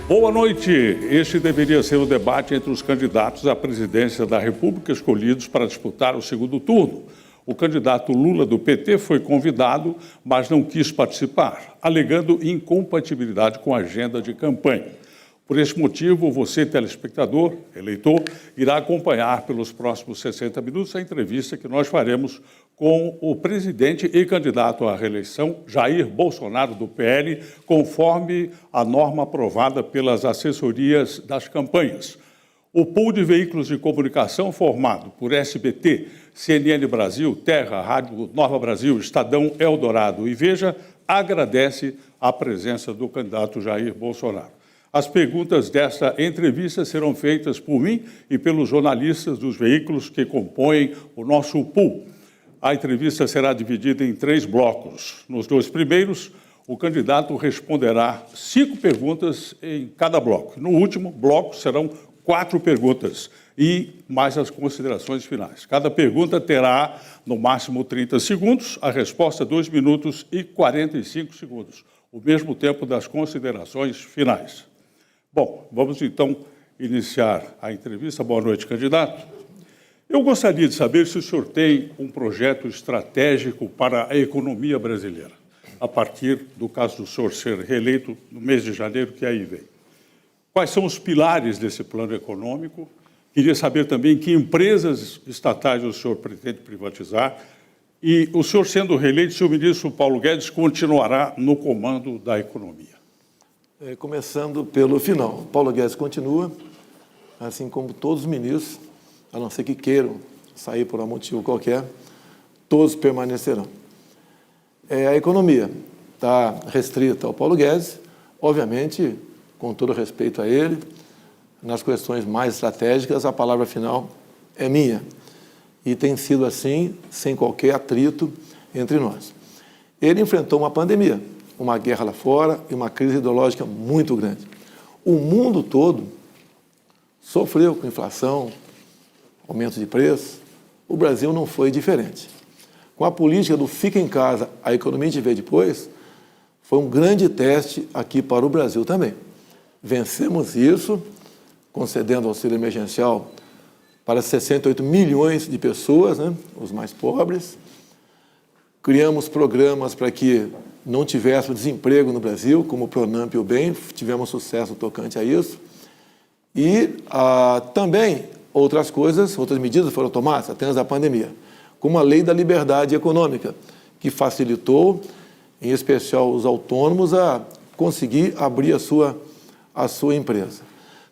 Boa noite. Este deveria ser o debate entre os candidatos à presidência da República escolhidos para disputar o segundo turno. O candidato Lula do PT foi convidado, mas não quis participar, alegando incompatibilidade com a agenda de campanha. Por esse motivo, você, telespectador, eleitor, irá acompanhar pelos próximos 60 minutos a entrevista que nós faremos com o presidente e candidato à reeleição, Jair Bolsonaro, do PL, conforme a norma aprovada pelas assessorias das campanhas. O pool de veículos de comunicação formado por SBT, CNN Brasil, Terra, Rádio Nova Brasil, Estadão, Eldorado e Veja, agradece a presença do candidato Jair Bolsonaro. As perguntas desta entrevista serão feitas por mim e pelos jornalistas dos veículos que compõem o nosso pool. A entrevista será dividida em 3 blocos. Nos 2 primeiros, o candidato responderá 5 perguntas em cada bloco. No último bloco, serão 4 perguntas e mais as considerações finais. Cada pergunta terá, no máximo, 30 segundos, a resposta 2 minutos e 45 segundos, o mesmo tempo das considerações finais. Bom, vamos então iniciar a entrevista. Boa noite, candidato. Eu gostaria de saber se o senhor tem um projeto estratégico para a economia brasileira, a partir do caso do senhor ser reeleito no mês de janeiro, que aí vem. Quais são os pilares desse plano econômico? Queria saber também que empresas estatais o senhor pretende privatizar e, o senhor sendo reeleito, se o ministro Paulo Guedes continuará no comando da economia. Começando pelo final, Paulo Guedes continua, assim como todos os ministros, a não ser que queiram sair por um motivo qualquer, todos permanecerão. A economia está restrita ao Paulo Guedes, obviamente, com todo respeito a ele, nas questões mais estratégicas, a palavra final é minha. E tem sido assim, sem qualquer atrito entre nós. Ele enfrentou uma pandemia, uma guerra lá fora e uma crise ideológica muito grande. O mundo todo sofreu com inflação, aumento de preço. O Brasil não foi diferente. Com a política do fica em casa, a economia te vê depois, foi um grande teste aqui para o Brasil também. Vencemos isso, concedendo auxílio emergencial para 68 milhões de pessoas, né, os mais pobres. Criamos programas para que não tivesse desemprego no Brasil, como o Pronamp e o BEM, tivemos sucesso tocante a isso. E também outras coisas, outras medidas foram tomadas, até antes da pandemia, como a Lei da Liberdade Econômica, que facilitou, em especial os autônomos, a conseguir abrir a sua empresa.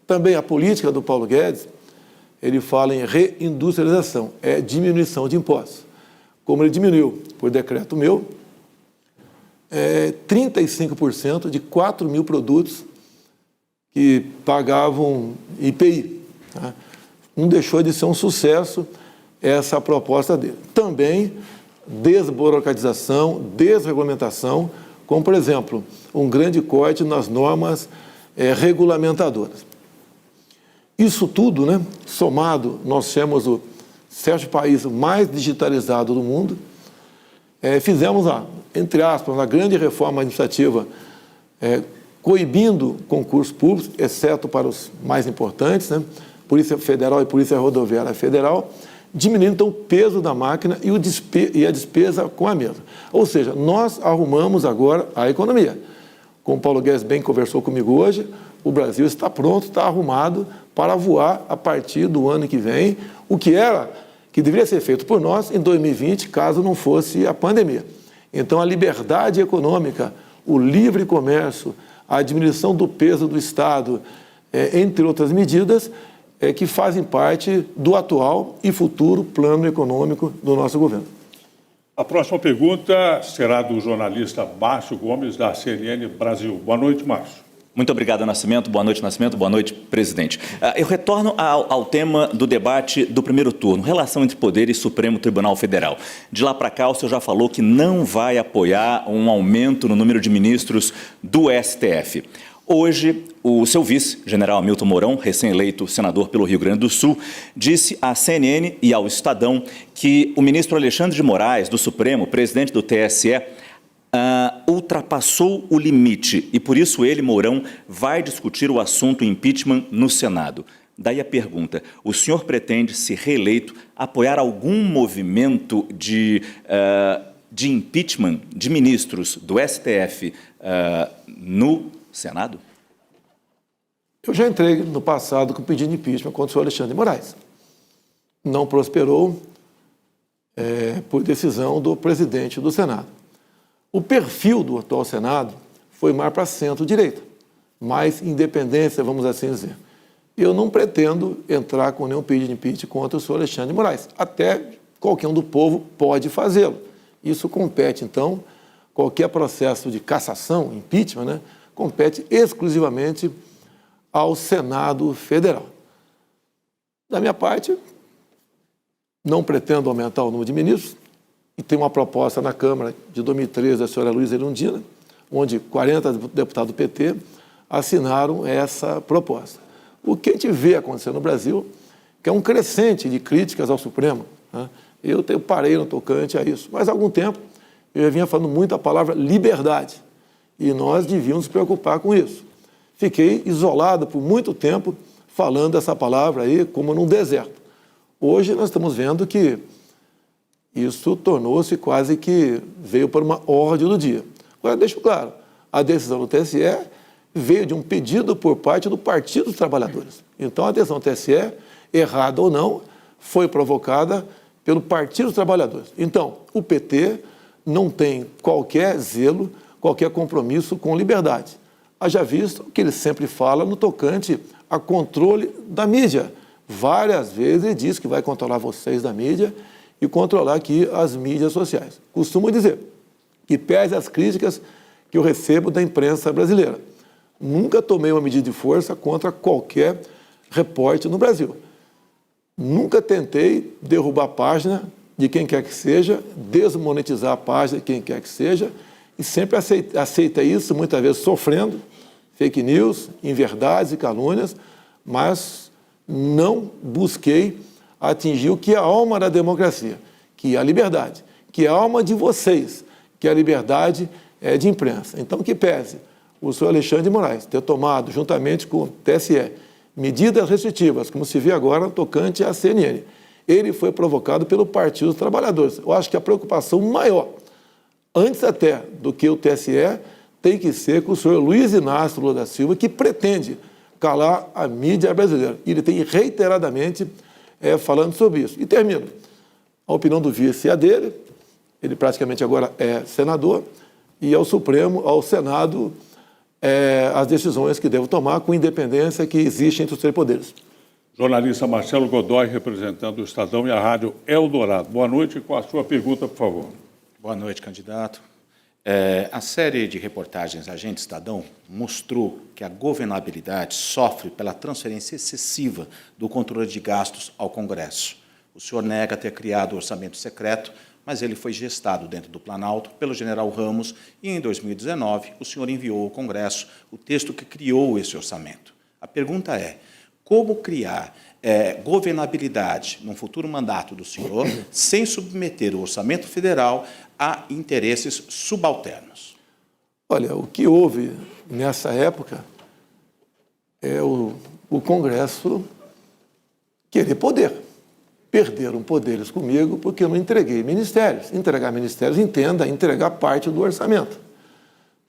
Também a política do Paulo Guedes, ele fala em reindustrialização, é diminuição de impostos. Como ele diminuiu, por decreto meu, 35% de 4 mil produtos que pagavam IPI. Tá? Não deixou de ser um sucesso essa proposta dele. Também desburocratização, desregulamentação, como, por exemplo, um grande corte nas normas regulamentadoras. Isso tudo, né, somado, nós temos o 7º país mais digitalizado do mundo. Fizemos, entre aspas, uma grande reforma administrativa, coibindo concursos públicos, exceto para os mais importantes, né, Polícia Federal e Polícia Rodoviária Federal, diminuindo então o peso da máquina e a despesa com a mesma. Ou seja, nós arrumamos agora a economia. Como o Paulo Guedes bem conversou comigo hoje, o Brasil está pronto, está arrumado para voar a partir do ano que vem, o que deveria ser feito por nós em 2020, caso não fosse a pandemia. Então, a liberdade econômica, o livre comércio, a diminuição do peso do Estado, entre outras medidas, que fazem parte do atual e futuro plano econômico do nosso governo. A próxima pergunta será do jornalista Márcio Gomes, da CNN Brasil. Boa noite, Márcio. Muito obrigado, Nascimento. Boa noite, Nascimento. Boa noite, presidente. Eu retorno ao tema do debate do primeiro turno, relação entre Poder e Supremo Tribunal Federal. De lá para cá, o senhor já falou que não vai apoiar um aumento no número de ministros do STF. Hoje, o seu vice, general Hamilton Mourão, recém-eleito senador pelo Rio Grande do Sul, disse à CNN e ao Estadão que o ministro Alexandre de Moraes, do Supremo, presidente do TSE, ultrapassou o limite e, por isso, ele, Mourão, vai discutir o assunto impeachment no Senado. Daí a pergunta, o senhor pretende, se reeleito, apoiar algum movimento de impeachment de ministros do STF no Senado? Eu já entrei no passado com pedido de impeachment contra o senhor Alexandre de Moraes. Não prosperou por decisão do presidente do Senado. O perfil do atual Senado foi mais para centro-direita, mais independência, vamos assim dizer. Eu não pretendo entrar com nenhum pedido de impeachment contra o senhor Alexandre de Moraes. Até qualquer um do povo pode fazê-lo. Isso compete, então, qualquer processo de cassação, impeachment, né, compete exclusivamente ao Senado Federal. Da minha parte, não pretendo aumentar o número de ministros, e tem uma proposta na Câmara de 2013 da senhora Luísa Erundina, onde 40 deputados do PT assinaram essa proposta. O que a gente vê acontecer no Brasil, que é um crescente de críticas ao Supremo, né? Eu parei no tocante a isso, mas há algum tempo eu já vinha falando muito a palavra liberdade, e nós devíamos nos preocupar com isso. Fiquei isolado por muito tempo falando essa palavra aí como num deserto. Hoje nós estamos vendo que isso tornou-se quase que veio para uma ordem do dia. Agora, deixo claro, a decisão do TSE veio de um pedido por parte do Partido dos Trabalhadores. Então, a decisão do TSE, errada ou não, foi provocada pelo Partido dos Trabalhadores. Então, o PT não tem qualquer zelo, qualquer compromisso com liberdade. Haja visto que ele sempre fala no tocante a controle da mídia. Várias vezes ele diz que vai controlar vocês da mídia e controlar aqui as mídias sociais. Costumo dizer que, pese as críticas que eu recebo da imprensa brasileira, nunca tomei uma medida de força contra qualquer repórter no Brasil. Nunca tentei derrubar a página de quem quer que seja, desmonetizar a página de quem quer que seja, e sempre aceita isso, muitas vezes sofrendo fake news, inverdades e calúnias, mas não busquei atingir o que é a alma da democracia, que é a liberdade, que é a alma de vocês, que é a liberdade de imprensa. Então, que pese o senhor Alexandre de Moraes ter tomado, juntamente com o TSE, medidas restritivas, como se vê agora, tocante à CNN. Ele foi provocado pelo Partido dos Trabalhadores. Eu acho que a preocupação maior, antes até do que o TSE, tem que ser com o senhor Luiz Inácio Lula da Silva, que pretende calar a mídia brasileira. E ele tem reiteradamente falando sobre isso. E termino. A opinião do vice é a dele, ele praticamente agora é senador, e ao Supremo, ao Senado, as decisões que devo tomar com independência que existe entre os três poderes. Jornalista Marcelo Godoy, representando o Estadão e a Rádio Eldorado. Boa noite, com a sua pergunta, por favor. Boa noite, candidato. A série de reportagens Agente Estadão mostrou que a governabilidade sofre pela transferência excessiva do controle de gastos ao Congresso. O senhor nega ter criado o orçamento secreto, mas ele foi gestado dentro do Planalto pelo general Ramos e, em 2019, o senhor enviou ao Congresso o texto que criou esse orçamento. A pergunta é, como criar governabilidade num futuro mandato do senhor sem submeter o orçamento federal a interesses subalternos? Olha, o que houve nessa época é o Congresso querer poder. Perderam poderes comigo porque eu não entreguei ministérios. Entregar ministérios, entenda, entregar parte do orçamento.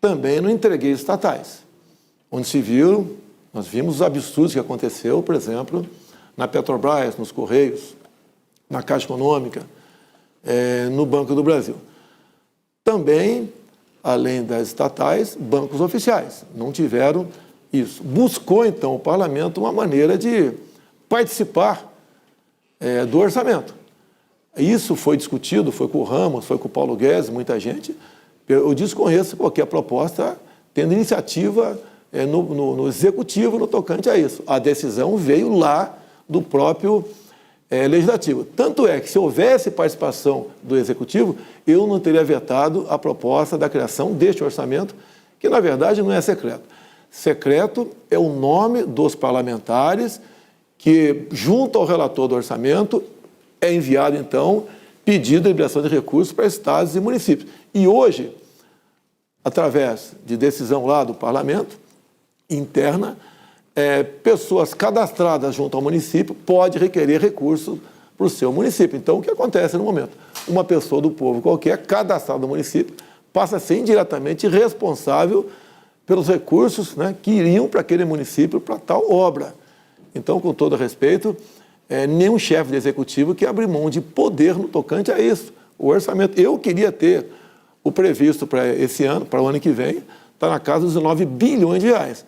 Também não entreguei estatais, onde se viram, nós vimos os absurdos que aconteceu, por exemplo, na Petrobras, nos Correios, na Caixa Econômica, no Banco do Brasil. Também, além das estatais, bancos oficiais. Não tiveram isso. Buscou, então, o parlamento uma maneira de participar do orçamento. Isso foi discutido, foi com o Ramos, foi com o Paulo Guedes, muita gente. Eu desconheço qualquer proposta tendo iniciativa no executivo no tocante a isso. A decisão veio lá do próprio legislativo. Tanto é que, se houvesse participação do executivo, eu não teria vetado a proposta da criação deste orçamento, que, na verdade, não é secreto. Secreto é o nome dos parlamentares que, junto ao relator do orçamento, é enviado, então, pedido de liberação de recursos para estados e municípios. E hoje, através de decisão lá do parlamento, interna, pessoas cadastradas junto ao município pode requerer recurso para o seu município. Então, o que acontece no momento? Uma pessoa do povo qualquer, cadastrada no município, passa a ser indiretamente responsável pelos recursos, né, que iriam para aquele município para tal obra. Então, com todo respeito, nenhum chefe de executivo que abre mão de poder no tocante a isso. O orçamento, eu queria ter o previsto para esse ano, para o ano que vem, está na casa dos 19 bilhões de reais.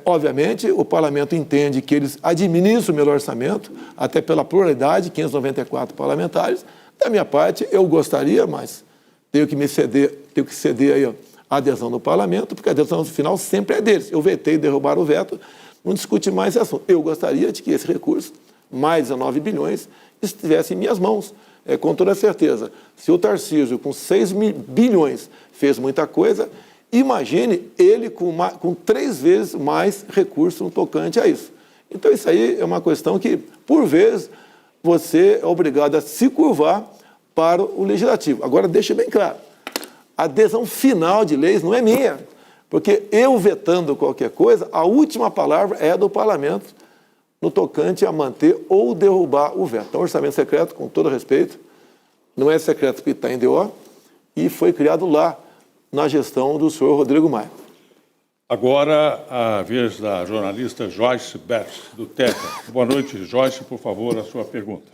Obviamente, o parlamento entende que eles administram o melhor orçamento, até pela pluralidade, 594 parlamentares. Da minha parte, eu gostaria, mas tenho que ceder aí, a adesão do parlamento, porque a adesão final sempre é deles. Eu vetei derrubar o veto, não discute mais esse assunto. Eu gostaria de que esse recurso, mais 19 bilhões, estivesse em minhas mãos. Com toda certeza, se o Tarcísio, com 6 bilhões, fez muita coisa, imagine ele com 3 vezes mais recurso no tocante a isso. Então, isso aí é uma questão que, por vezes, você é obrigado a se curvar para o legislativo. Agora, deixe bem claro, a adesão final de leis não é minha, porque eu vetando qualquer coisa, a última palavra é do parlamento no tocante a manter ou derrubar o veto. Então, orçamento secreto, com todo respeito, não é secreto porque está em DO, e foi criado lá, na gestão do senhor Rodrigo Maia. Agora, a vez da jornalista Joyce Betts, do TECA. Boa noite, Joyce, por favor, a sua pergunta.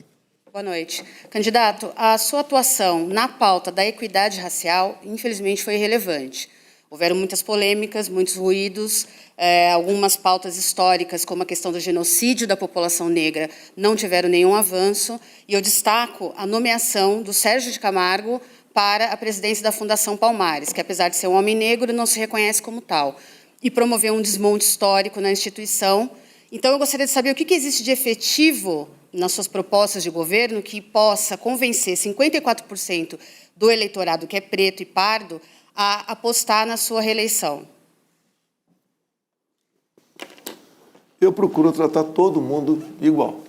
Boa noite. Candidato, a sua atuação na pauta da equidade racial, infelizmente, foi irrelevante. Houveram muitas polêmicas, muitos ruídos, algumas pautas históricas, como a questão do genocídio da população negra, não tiveram nenhum avanço, e eu destaco a nomeação do Sérgio de Camargo para a presidência da Fundação Palmares, que, apesar de ser um homem negro, não se reconhece como tal, e promoveu um desmonte histórico na instituição. Então, eu gostaria de saber o que existe de efetivo nas suas propostas de governo que possa convencer 54% do eleitorado que é preto e pardo a apostar na sua reeleição. Eu procuro tratar todo mundo igual.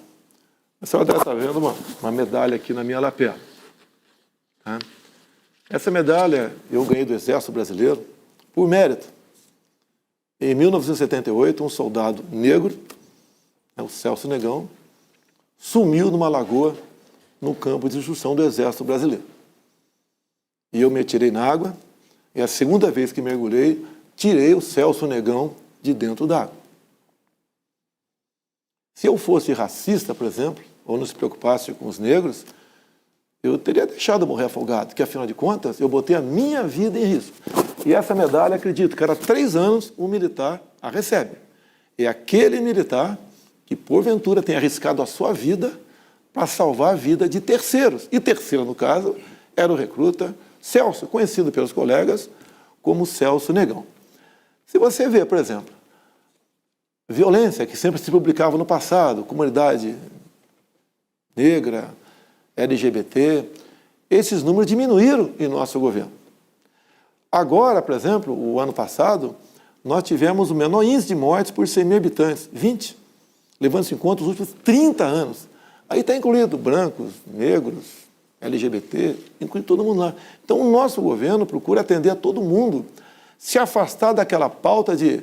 A senhora deve estar vendo uma medalha aqui na minha lapela. Tá? Essa medalha eu ganhei do Exército Brasileiro por mérito. Em 1978, um soldado negro, o Celso Negão, sumiu numa lagoa no campo de instrução do Exército Brasileiro. E eu me atirei na água, e a segunda vez que mergulhei, tirei o Celso Negão de dentro d'água. Se eu fosse racista, por exemplo, ou não se preocupasse com os negros, eu teria deixado morrer afogado, porque, afinal de contas, eu botei a minha vida em risco. E essa medalha, acredito, cada 3 anos, um militar a recebe. É aquele militar que, porventura, tem arriscado a sua vida para salvar a vida de terceiros. E terceiro, no caso, era o recruta Celso, conhecido pelos colegas como Celso Negão. Se você vê, por exemplo, violência que sempre se publicava no passado, comunidade negra, LGBT, esses números diminuíram em nosso governo. Agora, por exemplo, o ano passado, nós tivemos o menor índice de mortes por 100 mil habitantes, 20, levando-se em conta os últimos 30 anos. Aí está incluído brancos, negros, LGBT, inclui todo mundo lá. Então, o nosso governo procura atender a todo mundo, se afastar daquela pauta de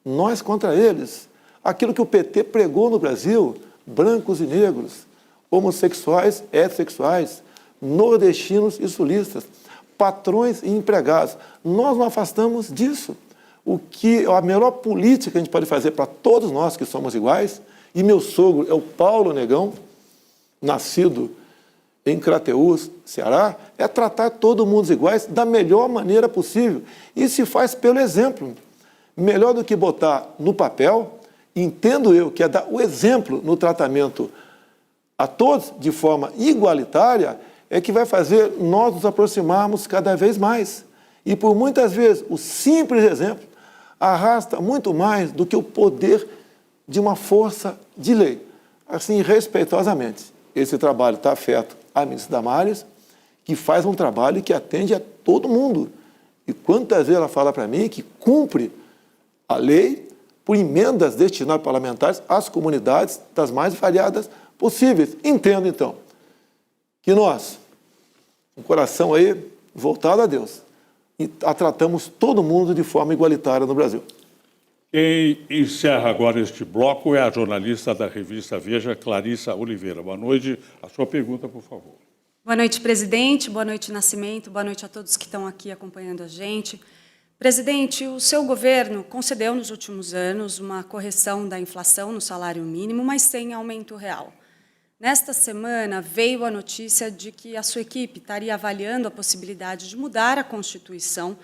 nós contra eles. Aquilo que o PT pregou no Brasil, brancos e negros, homossexuais, heterossexuais, nordestinos e sulistas, patrões e empregados. Nós não afastamos disso. O que a melhor política que a gente pode fazer para todos nós que somos iguais, e meu sogro é o Paulo Negão, nascido em Crateús, Ceará, é tratar todo mundo iguais da melhor maneira possível. E se faz pelo exemplo. Melhor do que botar no papel, entendo eu que é dar o exemplo no tratamento a todos de forma igualitária, é que vai fazer nós nos aproximarmos cada vez mais. E por muitas vezes o simples exemplo arrasta muito mais do que o poder de uma força de lei. Assim, respeitosamente, esse trabalho está afeto à ministra Damares, que faz um trabalho que atende a todo mundo. E quantas vezes ela fala para mim que cumpre a lei por emendas destinadas a parlamentares às comunidades das mais variadas possíveis. Entendo, então, que nós, um coração aí voltado a Deus, e tratamos todo mundo de forma igualitária no Brasil. Quem encerra agora este bloco é a jornalista da revista Veja, Clarissa Oliveira. Boa noite. A sua pergunta, por favor. Boa noite, presidente. Boa noite, Nascimento. Boa noite a todos que estão aqui acompanhando a gente. Presidente, o seu governo concedeu nos últimos anos uma correção da inflação no salário mínimo, mas sem aumento real. Nesta semana, veio a notícia de que a sua equipe estaria avaliando a possibilidade de mudar a Constituição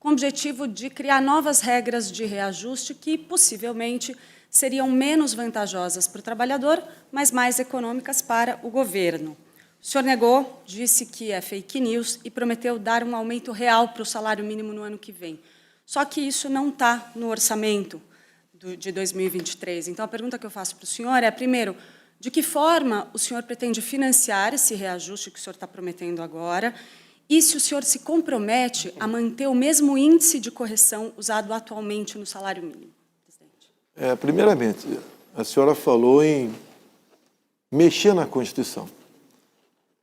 com o objetivo de criar novas regras de reajuste que, possivelmente, seriam menos vantajosas para o trabalhador, mas mais econômicas para o governo. O senhor negou, disse que é fake news e prometeu dar um aumento real para o salário mínimo no ano que vem. Só que isso não está no orçamento de 2023. Então, a pergunta que eu faço para o senhor é, primeiro, de que forma o senhor pretende financiar esse reajuste que o senhor está prometendo agora? E se o senhor se compromete a manter o mesmo índice de correção usado atualmente no salário mínimo? Presidente. Primeiramente, a senhora falou em mexer na Constituição.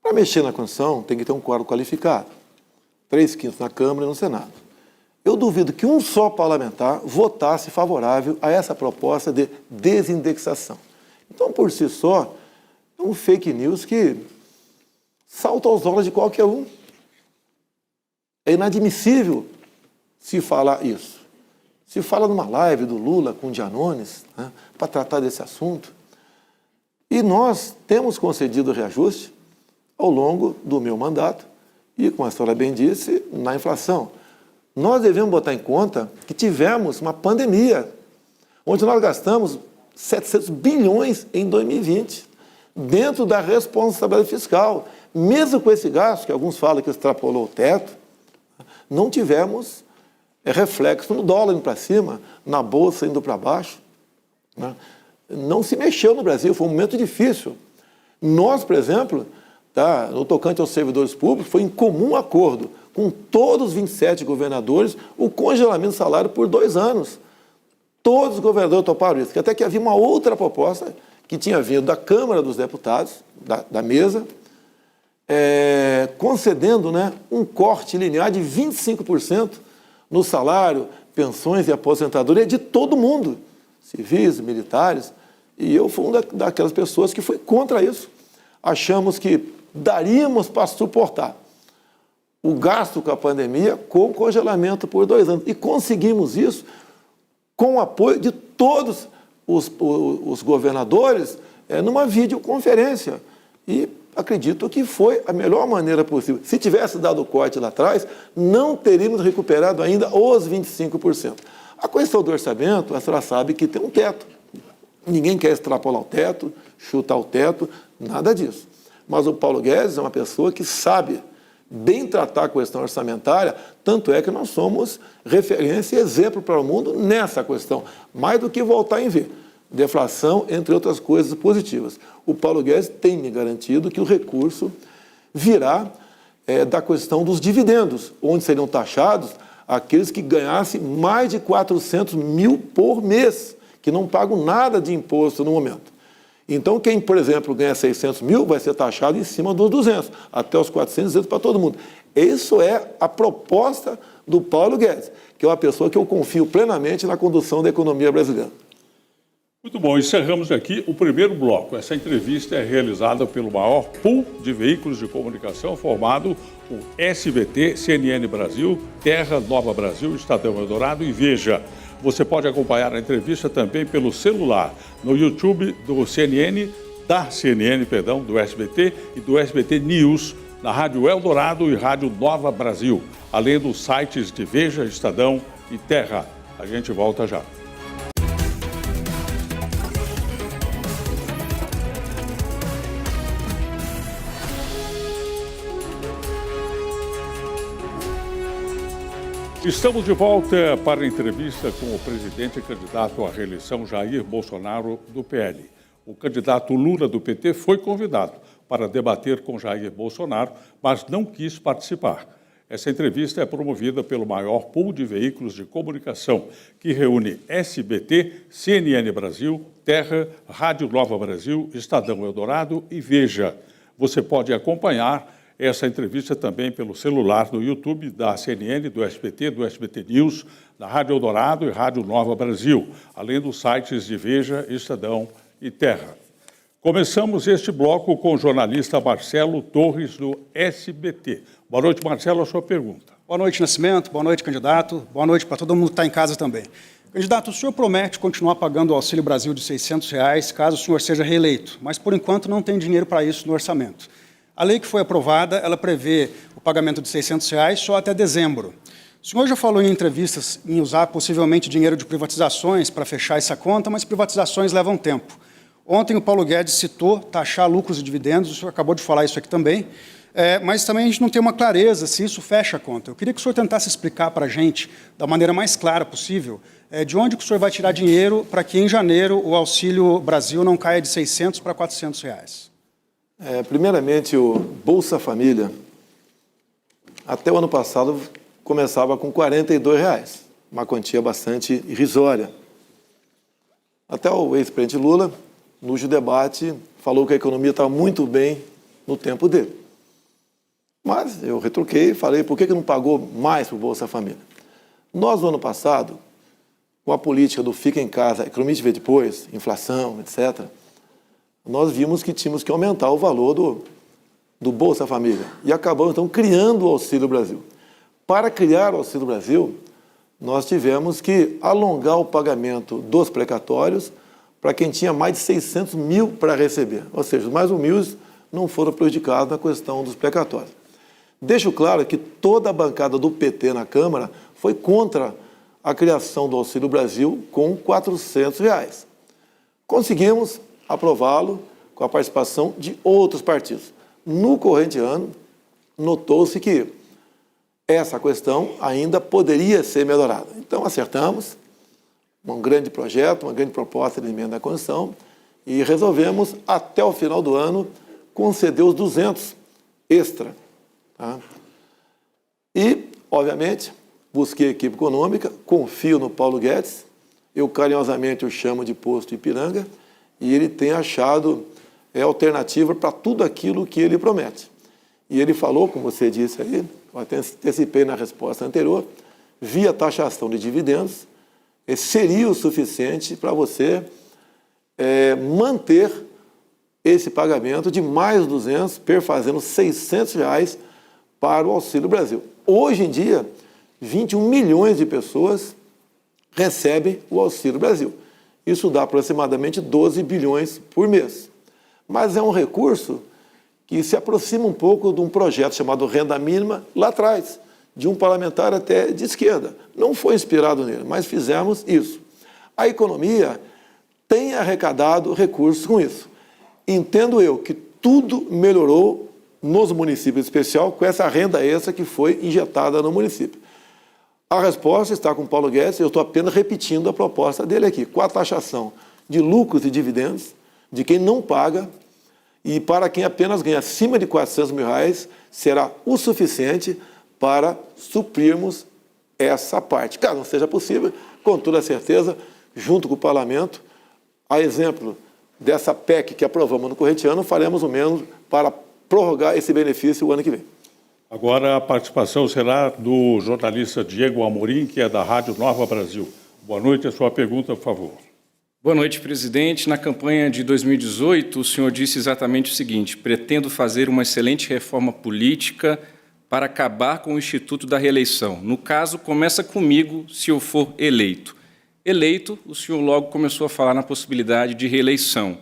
Para mexer na Constituição, tem que ter um quadro qualificado. 3/5 na Câmara e no Senado. Eu duvido que um só parlamentar votasse favorável a essa proposta de desindexação. Então, por si só, é um fake news que salta aos olhos de qualquer um. É inadmissível se falar isso. Se fala numa live do Lula com o Gianones, né, para tratar desse assunto. E nós temos concedido reajuste ao longo do meu mandato e, como a senhora bem disse, na inflação. Nós devemos botar em conta que tivemos uma pandemia, onde nós gastamos 700 bilhões em 2020, dentro da responsabilidade fiscal. Mesmo com esse gasto, que alguns falam que extrapolou o teto, não tivemos reflexo no dólar indo para cima, na bolsa indo para baixo. Né? Não se mexeu no Brasil, foi um momento difícil. Nós, por exemplo, no tocante aos servidores públicos, foi em comum acordo com todos os 27 governadores o congelamento do salário por 2 anos. Todos os governadores toparam isso, até que havia uma outra proposta que tinha vindo da Câmara dos Deputados, da mesa, concedendo, né, um corte linear de 25% no salário, pensões e aposentadoria de todo mundo, civis, militares, e eu fui uma daquelas pessoas que foi contra isso. Achamos que daríamos para suportar o gasto com a pandemia com o congelamento por 2 anos. E conseguimos isso com o apoio de todos os governadores numa videoconferência. E acredito que foi a melhor maneira possível. Se tivesse dado o corte lá atrás, não teríamos recuperado ainda os 25%. A questão do orçamento, a senhora sabe que tem um teto. Ninguém quer extrapolar o teto, chutar o teto, nada disso. Mas o Paulo Guedes é uma pessoa que sabe bem tratar a questão orçamentária, tanto é que nós somos referência e exemplo para o mundo nessa questão, mais do que voltar em V. Deflação, entre outras coisas positivas. O Paulo Guedes tem me garantido que o recurso virá da questão dos dividendos, onde seriam taxados aqueles que ganhassem mais de 400 mil por mês, que não pagam nada de imposto no momento. Então, quem, por exemplo, ganha 600 mil vai ser taxado em cima dos 200, até os 400 para todo mundo. Isso é a proposta do Paulo Guedes, que é uma pessoa que eu confio plenamente na condução da economia brasileira. Muito bom, encerramos aqui o primeiro bloco. Essa entrevista é realizada pelo maior pool de veículos de comunicação formado por SBT, CNN Brasil, Terra, Nova Brasil, Estadão Eldorado e Veja. Você pode acompanhar a entrevista também pelo celular, no YouTube do CNN, do SBT e do SBT News, na Rádio Eldorado e Rádio Nova Brasil, além dos sites de Veja, Estadão e Terra. A gente volta já. Estamos de volta para a entrevista com o presidente e candidato à reeleição Jair Bolsonaro, do PL. O candidato Lula, do PT, foi convidado para debater com Jair Bolsonaro, mas não quis participar. Essa entrevista é promovida pelo maior pool de veículos de comunicação, que reúne SBT, CNN Brasil, Terra, Rádio Nova Brasil, Estadão Eldorado e Veja. Você pode acompanhar essa entrevista também pelo celular no YouTube da CNN, do SBT News, da Rádio Eldorado e Rádio Nova Brasil, além dos sites de Veja, Estadão e Terra. Começamos este bloco com o jornalista Marcelo Torres, do SBT. Boa noite, Marcelo, a sua pergunta. Boa noite, Nascimento. Boa noite, candidato. Boa noite para todo mundo que está em casa também. Candidato, o senhor promete continuar pagando o Auxílio Brasil de R$ 600 caso o senhor seja reeleito, mas, por enquanto, não tem dinheiro para isso no orçamento. A lei que foi aprovada, ela prevê o pagamento de R$ 600 só até dezembro. O senhor já falou em entrevistas em usar possivelmente dinheiro de privatizações para fechar essa conta, mas privatizações levam tempo. Ontem o Paulo Guedes citou taxar lucros e dividendos, o senhor acabou de falar isso aqui também, mas também a gente não tem uma clareza se isso fecha a conta. Eu queria que o senhor tentasse explicar para a gente, da maneira mais clara possível, de onde que o senhor vai tirar dinheiro para que em janeiro o Auxílio Brasil não caia de R$ 600 para R$ 400. Primeiramente, o Bolsa Família, até o ano passado, começava com R$ 42, uma quantia bastante irrisória. Até o ex-presidente Lula, no debate, falou que a economia estava muito bem no tempo dele. Mas eu retruquei e falei, por que não pagou mais para o Bolsa Família? Nós, no ano passado, com a política do fica em casa, economia de ver depois, inflação, etc., nós vimos que tínhamos que aumentar o valor do Bolsa Família. E acabamos, então, criando o Auxílio Brasil. Para criar o Auxílio Brasil, nós tivemos que alongar o pagamento dos precatórios para quem tinha mais de 600 mil para receber. Ou seja, os mais humildes não foram prejudicados na questão dos precatórios. Deixo claro que toda a bancada do PT na Câmara foi contra a criação do Auxílio Brasil com R$ 400. Conseguimos aprová-lo com a participação de outros partidos. No corrente ano, notou-se que essa questão ainda poderia ser melhorada. Então, acertamos um grande projeto, uma grande proposta de emenda à Constituição e resolvemos, até o final do ano, conceder os 200 extra. Tá? E, obviamente, busquei a equipe econômica, confio no Paulo Guedes, eu carinhosamente o chamo de posto Ipiranga, e ele tem achado alternativa para tudo aquilo que ele promete. E ele falou, como você disse aí, eu até antecipei na resposta anterior, via taxação de dividendos, seria o suficiente para você manter esse pagamento de mais 200, perfazendo R$ 600 para o Auxílio Brasil. Hoje em dia, 21 milhões de pessoas recebem o Auxílio Brasil. Isso dá aproximadamente 12 bilhões por mês. Mas é um recurso que se aproxima um pouco de um projeto chamado Renda Mínima lá atrás, de um parlamentar até de esquerda. Não foi inspirado nele, mas fizemos isso. A economia tem arrecadado recursos com isso. Entendo eu que tudo melhorou nos municípios, em especial com essa renda extra que foi injetada no município. A resposta está com o Paulo Guedes, eu estou apenas repetindo a proposta dele aqui, com a taxação de lucros e dividendos de quem não paga, e para quem apenas ganha acima de R$ 400 mil, será o suficiente para suprirmos essa parte. Caso não seja possível, com toda certeza, junto com o Parlamento, a exemplo dessa PEC que aprovamos no corrente ano, faremos o mesmo para prorrogar esse benefício o ano que vem. Agora a participação será do jornalista Diego Amorim, que é da Rádio Nova Brasil. Boa noite, a sua pergunta, por favor. Boa noite, presidente. Na campanha de 2018, o senhor disse exatamente o seguinte: pretendo fazer uma excelente reforma política para acabar com o Instituto da Reeleição. No caso, começa comigo se eu for eleito. Eleito, o senhor logo começou a falar na possibilidade de reeleição.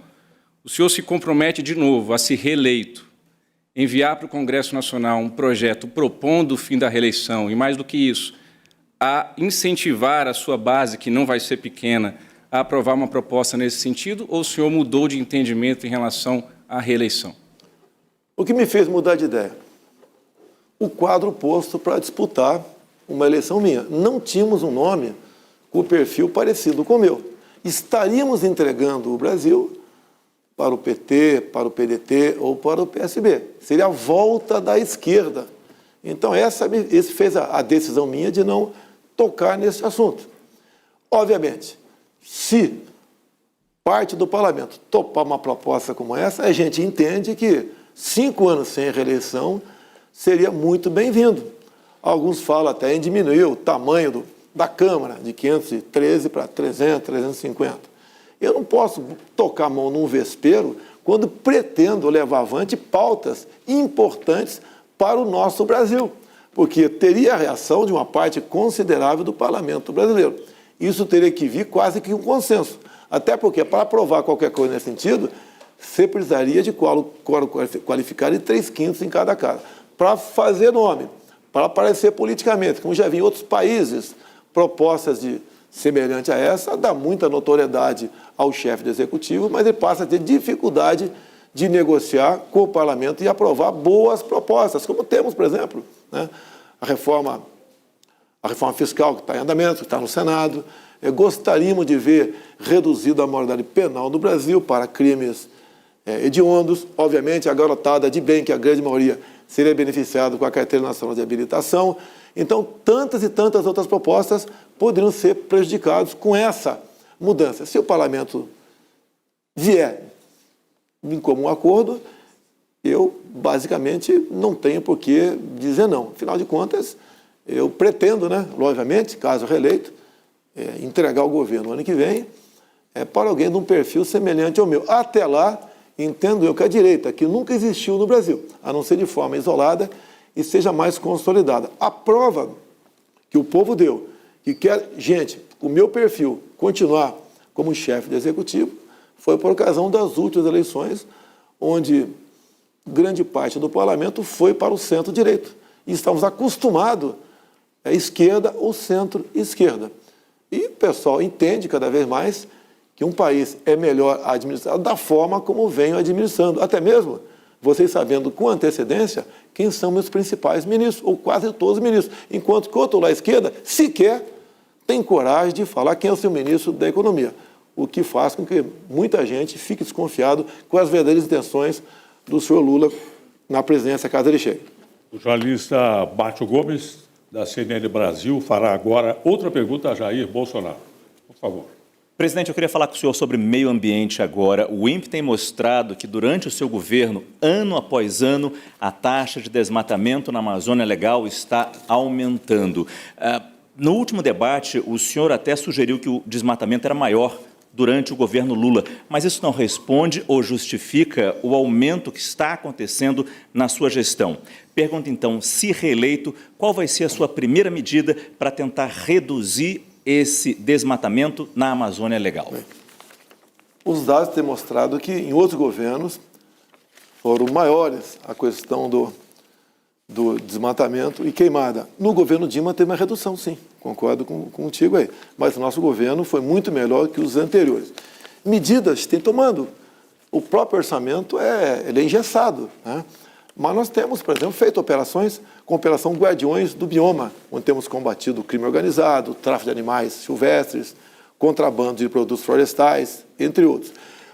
O senhor se compromete de novo a ser reeleito, enviar para o Congresso Nacional um projeto propondo o fim da reeleição e, mais do que isso, a incentivar a sua base, que não vai ser pequena, a aprovar uma proposta nesse sentido, ou o senhor mudou de entendimento em relação à reeleição? O que me fez mudar de ideia? O quadro posto para disputar uma eleição minha. Não tínhamos um nome com perfil parecido com o meu. Estaríamos entregando o Brasil para o PT, para o PDT ou para o PSB. Seria a volta da esquerda. Então, esse fez a decisão minha de não tocar nesse assunto. Obviamente, se parte do parlamento topar uma proposta como essa, a gente entende que 5 anos sem reeleição seria muito bem-vindo. Alguns falam até em diminuir o tamanho da Câmara, de 513 para 300, 350. Eu não posso tocar a mão num vespeiro quando pretendo levar avante pautas importantes para o nosso Brasil, porque teria a reação de uma parte considerável do parlamento brasileiro. Isso teria que vir quase que um consenso, até porque para aprovar qualquer coisa nesse sentido, você precisaria de quórum qualificado de 3/5 em cada casa. Para fazer nome, para aparecer politicamente, como já vi em outros países, propostas semelhante a essa, dá muita notoriedade ao chefe do executivo, mas ele passa a ter dificuldade de negociar com o parlamento e aprovar boas propostas, como temos, por exemplo, né, a reforma fiscal que está em andamento, que está no Senado. Gostaríamos de ver reduzida a maioridade penal no Brasil para crimes hediondos. Obviamente, a garotada de bem, que a grande maioria seria beneficiada com a Carteira Nacional de Habilitação. Então, tantas e tantas outras propostas poderiam ser prejudicadas com essa mudança. Se o parlamento vier em comum acordo, eu, basicamente, não tenho por que dizer não. Afinal de contas, eu pretendo, né, obviamente, caso reeleito, entregar o governo no ano que vem para alguém de um perfil semelhante ao meu. Até lá, entendo eu que a direita, que nunca existiu no Brasil, a não ser de forma isolada, e seja mais consolidada. A prova que o povo deu, que quer gente com o meu perfil continuar como chefe do executivo, foi por ocasião das últimas eleições, onde grande parte do parlamento foi para o centro-direito. E estamos acostumados à esquerda ou centro-esquerda. E o pessoal entende cada vez mais que um país é melhor administrado da forma como vem administrando. Até mesmo vocês sabendo com antecedência quem são meus principais ministros, ou quase todos os ministros. Enquanto que o outro lá à esquerda sequer tem coragem de falar quem é o seu ministro da Economia. O que faz com que muita gente fique desconfiado com as verdadeiras intenções do senhor Lula na presidência, caso ele chegue. O jornalista Bátio Gomes, da CNN Brasil, fará agora outra pergunta a Jair Bolsonaro. Por favor. Presidente, eu queria falar com o senhor sobre meio ambiente agora. O INPE tem mostrado que, durante o seu governo, ano após ano, a taxa de desmatamento na Amazônia Legal está aumentando. No último debate, o senhor até sugeriu que o desmatamento era maior durante o governo Lula, mas isso não responde ou justifica o aumento que está acontecendo na sua gestão. Pergunto, então, se reeleito, qual vai ser a sua primeira medida para tentar reduzir esse desmatamento na Amazônia Legal? Os dados têm mostrado que em outros governos foram maiores a questão do desmatamento e queimada. No governo Dilma teve uma redução, sim, concordo contigo aí, mas o nosso governo foi muito melhor que os anteriores. Medidas tem tomando. O próprio orçamento ele é engessado, né? Mas nós temos, por exemplo, feito operações com a Operação Guardiões do Bioma, onde temos combatido o crime organizado, o tráfico de animais silvestres, contrabando de produtos florestais, entre outros.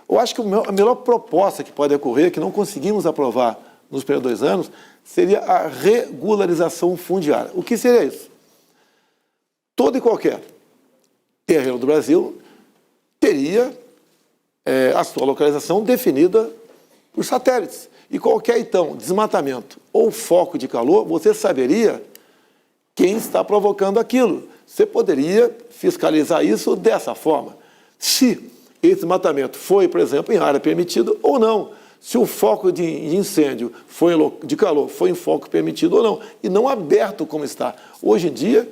Eu acho que a melhor proposta que pode ocorrer, que não conseguimos aprovar nos primeiros 2 anos, seria a regularização fundiária. O que seria isso? Todo e qualquer terreno do Brasil teria a sua localização definida por satélites. E qualquer, então, desmatamento ou foco de calor, você saberia quem está provocando aquilo. Você poderia fiscalizar isso dessa forma. Se esse desmatamento foi, por exemplo, em área permitida ou não. Se o foco de incêndio de calor foi em foco permitido ou não. E não aberto como está. Hoje em dia,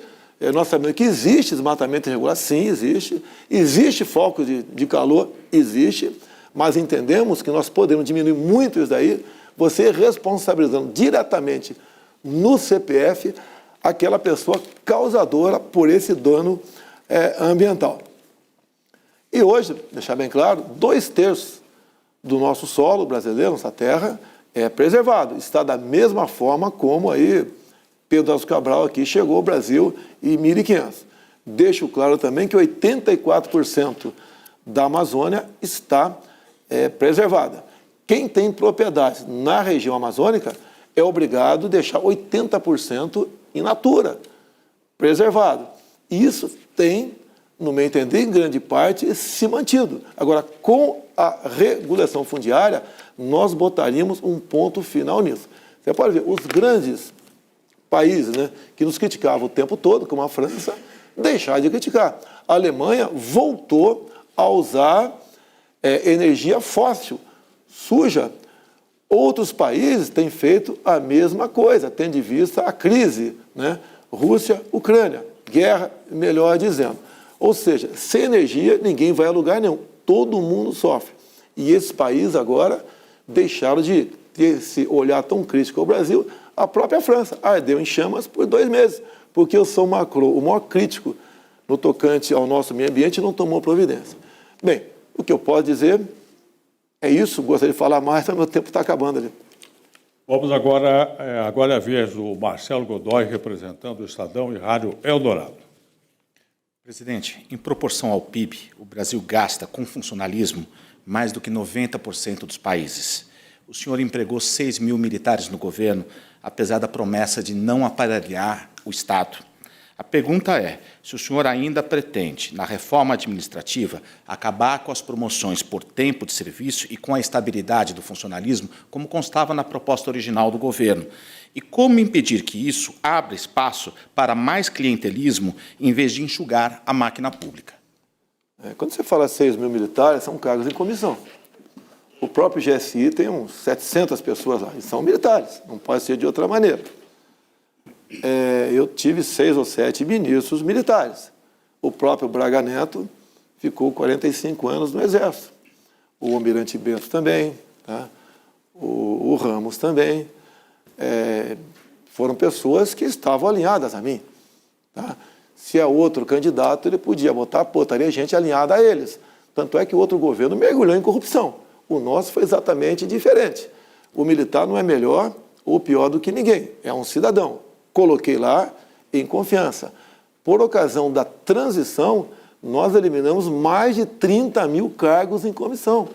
nós sabemos que existe desmatamento irregular, sim, existe. Existe foco de calor, existe. Mas entendemos que nós podemos diminuir muito isso daí, você responsabilizando diretamente no CPF aquela pessoa causadora por esse dano ambiental. E hoje, deixar bem claro, 2/3 do nosso solo brasileiro, nossa terra, é preservado. Está da mesma forma como aí Pedro Álvares Cabral aqui chegou ao Brasil em 1500. Deixo claro também que 84% da Amazônia está preservada. Quem tem propriedades na região amazônica é obrigado a deixar 80% in natura, preservado. Isso tem, no meu entender, em grande parte, se mantido. Agora, com a regulação fundiária, nós botaríamos um ponto final nisso. Você pode ver, os grandes países, né, que nos criticavam o tempo todo, como a França, deixaram de criticar. A Alemanha voltou a usar energia fóssil, suja. Outros países têm feito a mesma coisa, tendo em vista a crise, né? Rússia, Ucrânia, guerra, melhor dizendo. Ou seja, sem energia ninguém vai a lugar nenhum, todo mundo sofre. E esses países agora deixaram de ter esse olhar tão crítico ao Brasil. A própria França ardeu em chamas por 2 meses, porque o São Macron, o maior crítico no tocante ao nosso meio ambiente, não tomou providência. Bem, o que eu posso dizer é isso, gostaria de falar mais, mas meu tempo está acabando ali. Vamos agora, agora é a vez do Marcelo Godoy, representando o Estadão e Rádio Eldorado. Presidente, em proporção ao PIB, o Brasil gasta com funcionalismo mais do que 90% dos países. O senhor empregou 6 mil militares no governo, apesar da promessa de não aparelhar o Estado. A pergunta é, se o senhor ainda pretende, na reforma administrativa, acabar com as promoções por tempo de serviço e com a estabilidade do funcionalismo, como constava na proposta original do governo, e como impedir que isso abra espaço para mais clientelismo em vez de enxugar a máquina pública. Quando você fala 6 mil militares, são cargos em comissão. O próprio GSI tem uns 700 pessoas lá, e são militares, não pode ser de outra maneira. Eu tive 6 ou 7 ministros militares. O próprio Braga Neto ficou 45 anos no Exército. O Almirante Bento também, tá? o Ramos também. Foram pessoas que estavam alinhadas a mim. Tá? Se é outro candidato, ele botaria gente alinhada a eles. Tanto é que o outro governo mergulhou em corrupção. O nosso foi exatamente diferente. O militar não é melhor ou pior do que ninguém, é um cidadão. Coloquei lá em confiança. Por ocasião da transição, nós eliminamos mais de 30 mil cargos em comissão.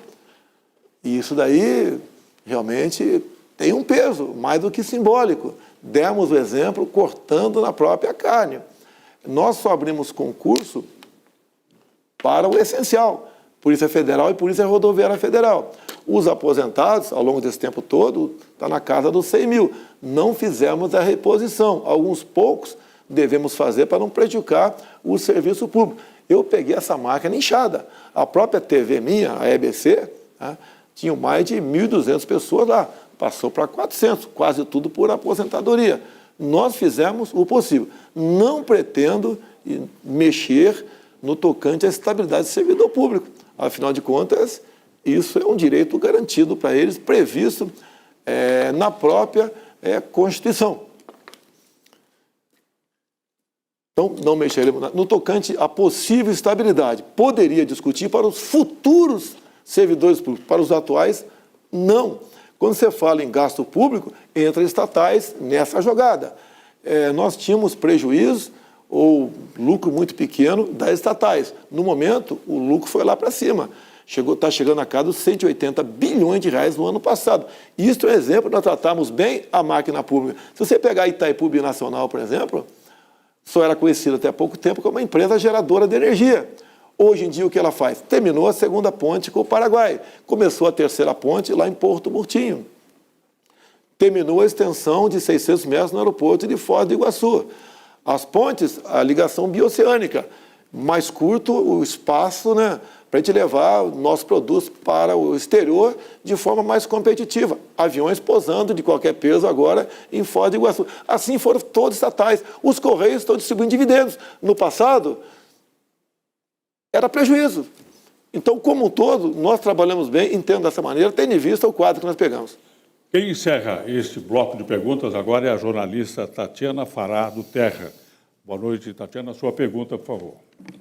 E isso daí realmente tem um peso, mais do que simbólico. Demos o exemplo cortando na própria carne. Nós só abrimos concurso para o essencial. Polícia Federal e Polícia Rodoviária Federal. Os aposentados, ao longo desse tempo todo, está na casa dos 100 mil. Não fizemos a reposição. Alguns poucos devemos fazer para não prejudicar o serviço público. Eu peguei essa máquina inchada. A própria TV minha, a EBC, tá, tinha mais de 1.200 pessoas lá. Passou para 400, quase tudo por aposentadoria. Nós fizemos o possível. Não pretendo mexer no tocante à estabilidade do servidor público. Afinal de contas, isso é um direito garantido para eles, previsto na própria Constituição. Então, não mexeremos. No tocante à possível estabilidade, poderia discutir para os futuros servidores públicos, para os atuais, não. Quando você fala em gasto público, entra estatais nessa jogada. Nós tínhamos prejuízo ou lucro muito pequeno das estatais. No momento, o lucro foi lá para cima. Está chegando a casa dos 180 bilhões de reais no ano passado. Isso é um exemplo, nós tratamos bem a máquina pública. Se você pegar a Itaipu Binacional, por exemplo, só era conhecida até há pouco tempo como uma empresa geradora de energia. Hoje em dia, o que ela faz? Terminou a segunda ponte com o Paraguai. Começou a terceira ponte lá em Porto Murtinho. Terminou a extensão de 600 metros no aeroporto de Foz do Iguaçu. As pontes, a ligação bioceânica, mais curto o espaço, né, para a gente levar nossos produtos para o exterior de forma mais competitiva. Aviões pousando de qualquer peso agora em Foz do Iguaçu. Assim foram todos estatais. Os Correios estão distribuindo dividendos. No passado, era prejuízo. Então, como um todo, nós trabalhamos bem, entendo dessa maneira, tendo em vista o quadro que nós pegamos. Quem encerra este bloco de perguntas agora é a jornalista Tatiana Fará, do Terra. Boa noite, Tatiana. Sua pergunta, por favor.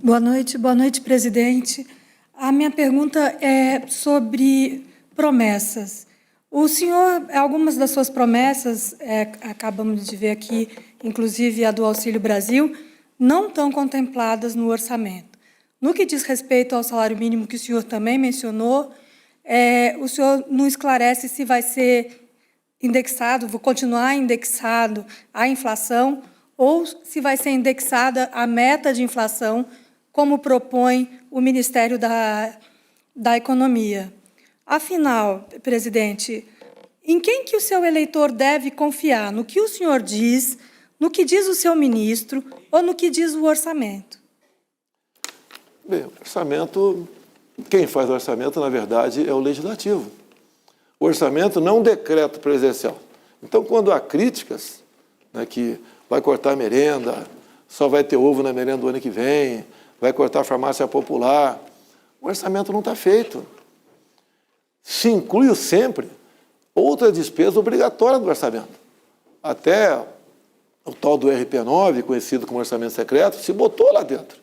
Boa noite, presidente. A minha pergunta é sobre promessas. O senhor, algumas das suas promessas, acabamos de ver aqui, inclusive a do Auxílio Brasil, não estão contempladas no orçamento. No que diz respeito ao salário mínimo, que o senhor também mencionou, o senhor não esclarece se vai ser indexado, vou continuar indexado à inflação, ou se vai ser indexada a meta de inflação, como propõe o Ministério da Economia. Afinal, presidente, Em quem que o seu eleitor deve confiar? No que o senhor diz, no que diz o seu ministro ou no que diz o orçamento? Bem, o orçamento, quem faz o orçamento, na verdade, é o legislativo. O orçamento não é um decreto presidencial. Então, quando há críticas, né, que vai cortar a merenda, só vai ter ovo na merenda do ano que vem, vai cortar a farmácia popular, o orçamento não está feito. Se inclui sempre outra despesa obrigatória do orçamento. Até o tal do RP9, conhecido como orçamento secreto, se botou lá dentro.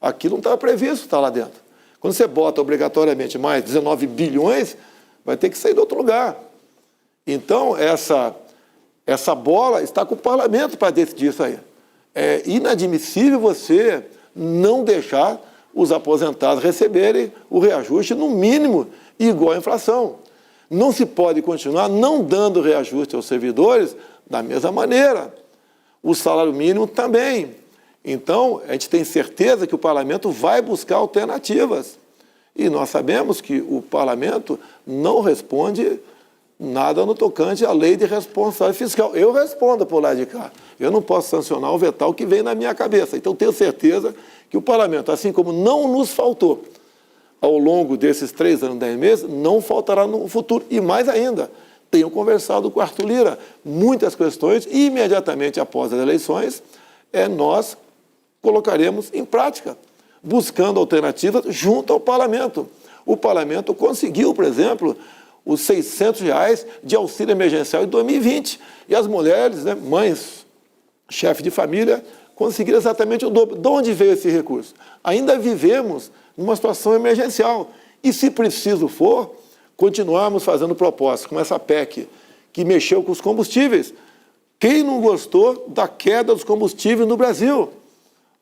Aquilo não estava previsto estar lá dentro. Quando você bota obrigatoriamente mais 19 bilhões, vai ter que sair de outro lugar. Então, essa bola está com o parlamento para decidir isso aí. É inadmissível você não deixar os aposentados receberem o reajuste, no mínimo, igual à inflação. Não se pode continuar não dando reajuste aos servidores da mesma maneira. O salário mínimo também. Então, a gente tem certeza que o parlamento vai buscar alternativas. E nós sabemos que o parlamento não responde nada no tocante à lei de responsabilidade fiscal. Eu respondo por lá de cá. Eu não posso sancionar ou vetar o que vem na minha cabeça. Então, tenho certeza que o parlamento, assim como não nos faltou ao longo desses 3 anos, 10 meses, não faltará no futuro. E mais ainda, tenho conversado com o Arthur Lira muitas questões e imediatamente após as eleições, nós colocaremos em prática, buscando alternativas junto ao parlamento. O parlamento conseguiu, por exemplo, os R$600 de auxílio emergencial em 2020. E as mulheres, né, mães, chefes de família, conseguiram exatamente o dobro. De onde veio esse recurso? Ainda vivemos numa situação emergencial. E, se preciso for, continuarmos fazendo propostas, como essa PEC, que mexeu com os combustíveis. Quem não gostou da queda dos combustíveis no Brasil?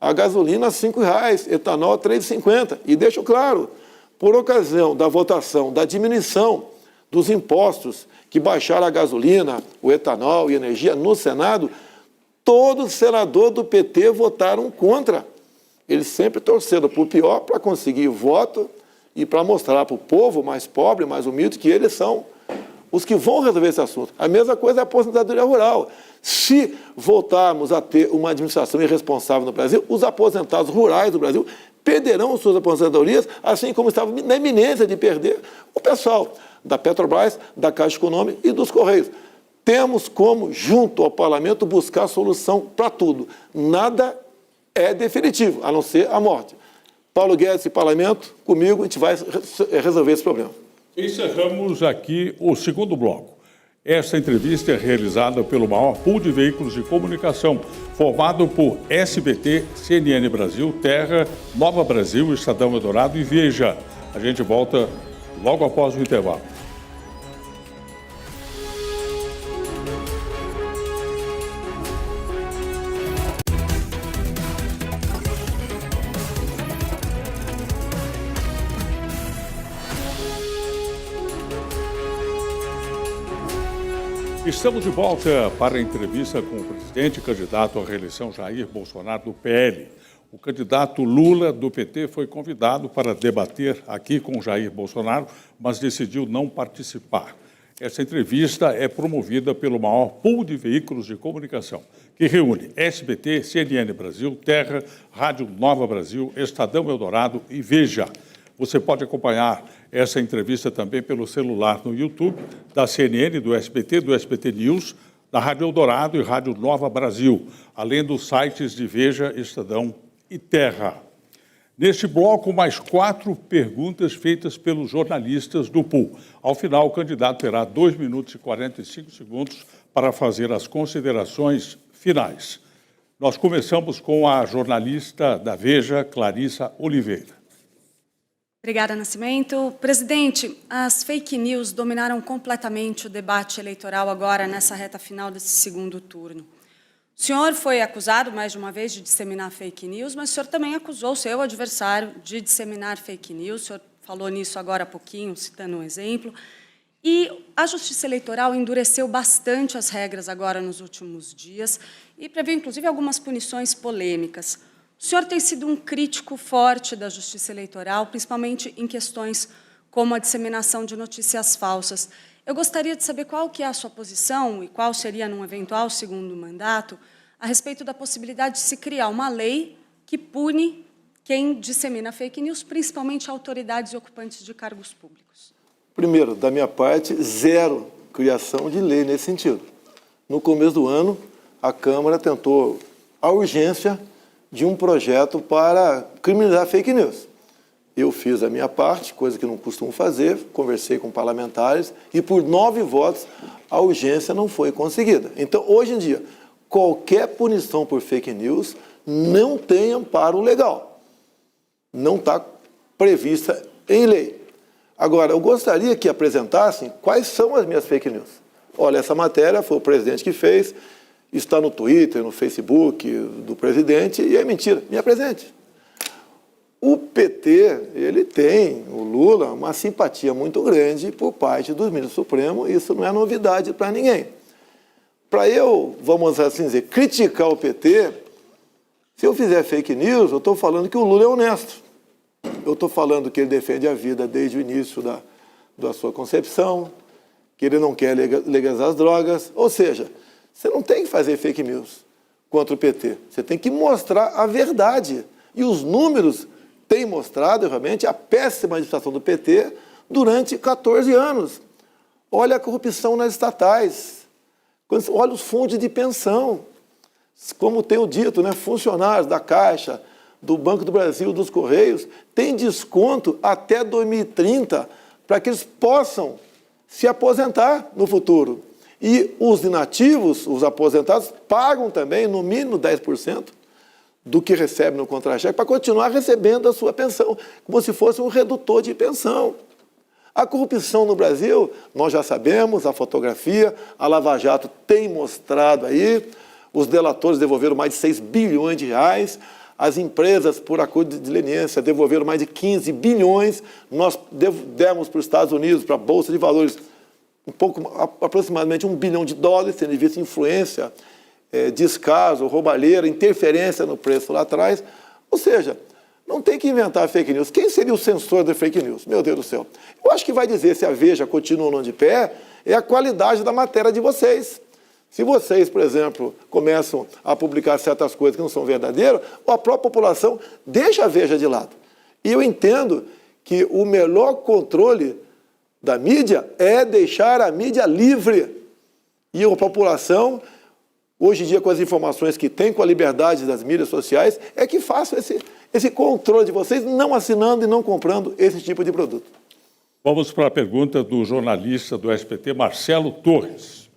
A gasolina R$ 5,00, etanol R$ 3,50. E deixo claro, por ocasião da votação da diminuição dos impostos que baixaram a gasolina, o etanol e a energia no Senado, todos os senadores do PT votaram contra. Eles sempre torceram por pior para conseguir voto e para mostrar para o povo mais pobre, mais humilde, que eles são os que vão resolver esse assunto. A mesma coisa é a aposentadoria rural. Se voltarmos a ter uma administração irresponsável no Brasil, os aposentados rurais do Brasil perderão suas aposentadorias, assim como estavam na iminência de perder o pessoal da Petrobras, da Caixa Econômica e dos Correios. Temos como, junto ao parlamento, buscar solução para tudo. Nada é definitivo, a não ser a morte. Paulo Guedes e parlamento, comigo, a gente vai resolver esse problema. Encerramos aqui o segundo bloco. Esta entrevista é realizada pelo maior pool de veículos de comunicação, formado por SBT, CNN Brasil, Terra, Nova Brasil, Estadão Eldorado e Veja. A gente volta logo após o intervalo. Estamos de volta para a entrevista com o presidente e candidato à reeleição Jair Bolsonaro, do PL. O candidato Lula, do PT, foi convidado para debater aqui com Jair Bolsonaro, mas decidiu não participar. Essa entrevista é promovida pelo maior pool de veículos de comunicação, que reúne SBT, CNN Brasil, Terra, Rádio Nova Brasil, Estadão Eldorado e Veja. Você pode acompanhar essa entrevista também pelo celular no YouTube, da CNN, do SBT News, da Rádio Eldorado e Rádio Nova Brasil, além dos sites de Veja, Estadão e Terra. Neste bloco, mais 4 perguntas feitas pelos jornalistas do pool. Ao final, o candidato terá 2 minutos e 45 segundos para fazer as considerações finais. Nós começamos com a jornalista da Veja, Clarissa Oliveira. Obrigada, Nascimento. Presidente, as fake news dominaram completamente o debate eleitoral agora, nessa reta final desse segundo turno. O senhor foi acusado, mais de uma vez, de disseminar fake news, mas o senhor também acusou o seu adversário de disseminar fake news. O senhor falou nisso agora há pouquinho, citando um exemplo. E a Justiça Eleitoral endureceu bastante as regras agora nos últimos dias e previu, inclusive, algumas punições polêmicas. O senhor tem sido um crítico forte da Justiça Eleitoral, principalmente em questões como a disseminação de notícias falsas. Eu gostaria de saber qual que é a sua posição e qual seria, num eventual segundo mandato, a respeito da possibilidade de se criar uma lei que pune quem dissemina fake news, principalmente autoridades e ocupantes de cargos públicos. Primeiro, da minha parte, zero criação de lei nesse sentido. No começo do ano, a Câmara tentou a urgência de um projeto para criminalizar fake news. Eu fiz a minha parte, coisa que não costumo fazer, conversei com parlamentares e por 9 votos a urgência não foi conseguida. Então, hoje em dia, qualquer punição por fake news não tem amparo legal. Não está prevista em lei. Agora, eu gostaria que apresentassem quais são as minhas fake news. Olha, essa matéria foi o presidente que fez, está no Twitter, no Facebook do presidente e é mentira. Me apresente. O PT, ele tem, o Lula, uma simpatia muito grande por parte do ministro Supremo, isso não é novidade para ninguém. Para eu, vamos assim dizer, criticar o PT, se eu fizer fake news, eu estou falando que o Lula é honesto. Eu estou falando que ele defende a vida desde o início da sua concepção, que ele não quer legalizar as drogas. Ou seja, você não tem que fazer fake news contra o PT. Você tem que mostrar a verdade. E os números têm mostrado, realmente, a péssima administração do PT durante 14 anos. Olha a corrupção nas estatais. Olha os fundos de pensão. Como tenho dito, né, funcionários da Caixa, do Banco do Brasil, dos Correios, têm desconto até 2030 para que eles possam se aposentar no futuro. E os inativos, os aposentados, pagam também, no mínimo 10% do que recebe no contra-cheque para continuar recebendo a sua pensão, como se fosse um redutor de pensão. A corrupção no Brasil, nós já sabemos, a fotografia, a Lava Jato tem mostrado aí, os delatores devolveram mais de 6 bilhões de reais, as empresas, por acordo de leniência, devolveram mais de 15 bilhões, nós demos para os Estados Unidos, para a Bolsa de Valores, aproximadamente $1 bilhão, tendo visto influência, descaso, roubalheira, interferência no preço lá atrás. Ou seja, não tem que inventar fake news. Quem seria o censor da fake news? Meu Deus do céu. Eu acho que vai dizer se a Veja continua ou não de pé é a qualidade da matéria de vocês. Se vocês, por exemplo, começam a publicar certas coisas que não são verdadeiras, a própria população deixa a Veja de lado. E eu entendo que o melhor controle da mídia é deixar a mídia livre. E a população, hoje em dia, com as informações que tem, com a liberdade das mídias sociais, é que faça esse controle de vocês, não assinando e não comprando esse tipo de produto. Vamos para a pergunta do jornalista do SBT, Marcelo Torres.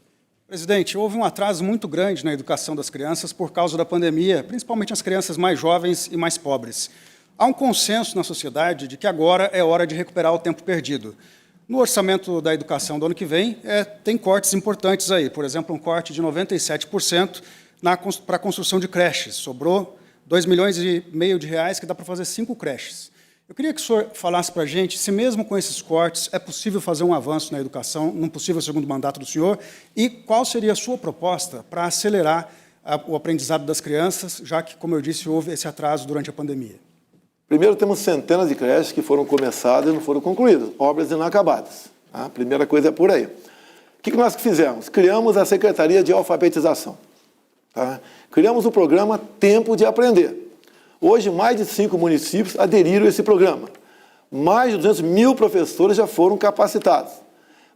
Presidente, houve um atraso muito grande na educação das crianças por causa da pandemia, principalmente as crianças mais jovens e mais pobres. Há um consenso na sociedade de que agora é hora de recuperar o tempo perdido. No orçamento da educação do ano que vem, tem cortes importantes aí. Por exemplo, um corte de 97% para a construção de creches. Sobrou R$2,5 milhões que dá para fazer 5 creches. Eu queria que o senhor falasse para a gente se mesmo com esses cortes é possível fazer um avanço na educação, num possível segundo mandato do senhor, e qual seria a sua proposta para acelerar o aprendizado das crianças, já que, como eu disse, houve esse atraso durante a pandemia. Primeiro, temos centenas de creches que foram começadas e não foram concluídas, obras inacabadas. A primeira coisa é por aí. O que nós fizemos? Criamos a Secretaria de Alfabetização. Criamos o programa Tempo de Aprender. Hoje, mais de 5 municípios aderiram a esse programa. Mais de 200 mil professores já foram capacitados.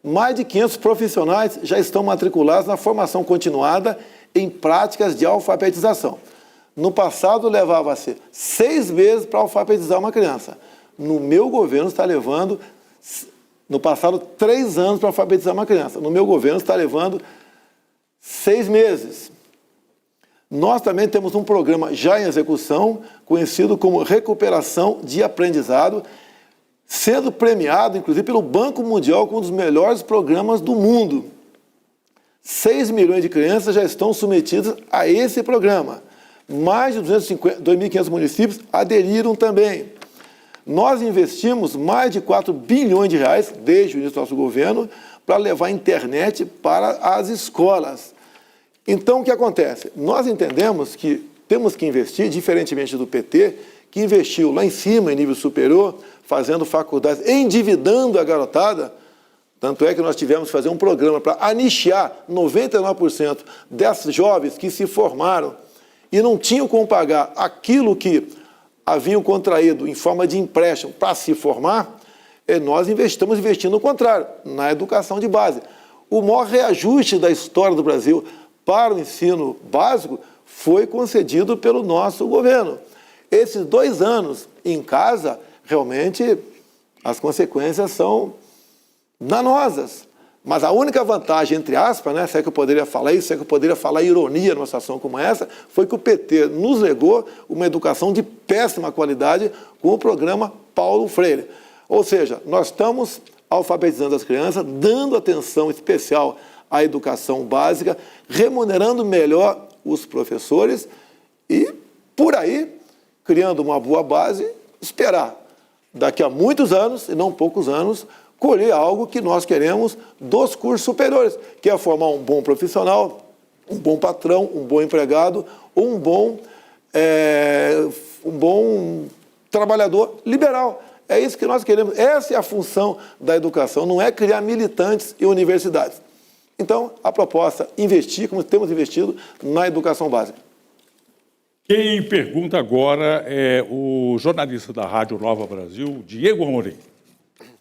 Mais de 500 profissionais já estão matriculados na formação continuada em práticas de alfabetização. No passado, levava-se 6 meses para alfabetizar uma criança. No meu governo, está levando, no passado, 3 anos para alfabetizar uma criança. No meu governo, está levando 6 meses. Nós também temos um programa já em execução, conhecido como Recuperação de Aprendizado, sendo premiado, inclusive, pelo Banco Mundial como um dos melhores programas do mundo. 6 milhões de crianças já estão submetidas a esse programa. Mais de 2.500 municípios aderiram também. Nós investimos mais de 4 bilhões de reais, desde o início do nosso governo, para levar a internet para as escolas. Então, o que acontece? Nós entendemos que temos que investir, diferentemente do PT, que investiu lá em cima, em nível superior, fazendo faculdades, endividando a garotada, Tanto é que nós tivemos que fazer um programa para anistiar 99% desses jovens que se formaram e não tinham como pagar aquilo que haviam contraído em forma de empréstimo para se formar. Nós estamos investindo no contrário, na educação de base. O maior reajuste da história do Brasil para o ensino básico foi concedido pelo nosso governo. Esses 2 anos em casa, realmente, as consequências são danosas. Mas a única vantagem, entre aspas, né, se é que eu poderia falar isso, se é que eu poderia falar ironia numa situação como essa, foi que o PT nos legou uma educação de péssima qualidade com o programa Paulo Freire. Ou seja, nós estamos alfabetizando as crianças, dando atenção especial à educação básica, remunerando melhor os professores e, por aí, criando uma boa base, esperar, daqui a muitos anos, e não poucos anos, colher algo que nós queremos dos cursos superiores, que é formar um bom profissional, um bom patrão, um bom empregado, um bom trabalhador liberal. É isso que nós queremos. Essa é a função da educação, não é criar militantes e universidades. Então, a proposta é investir, como temos investido, na educação básica. Quem pergunta agora é o jornalista da Rádio Nova Brasil, Diego Amorim.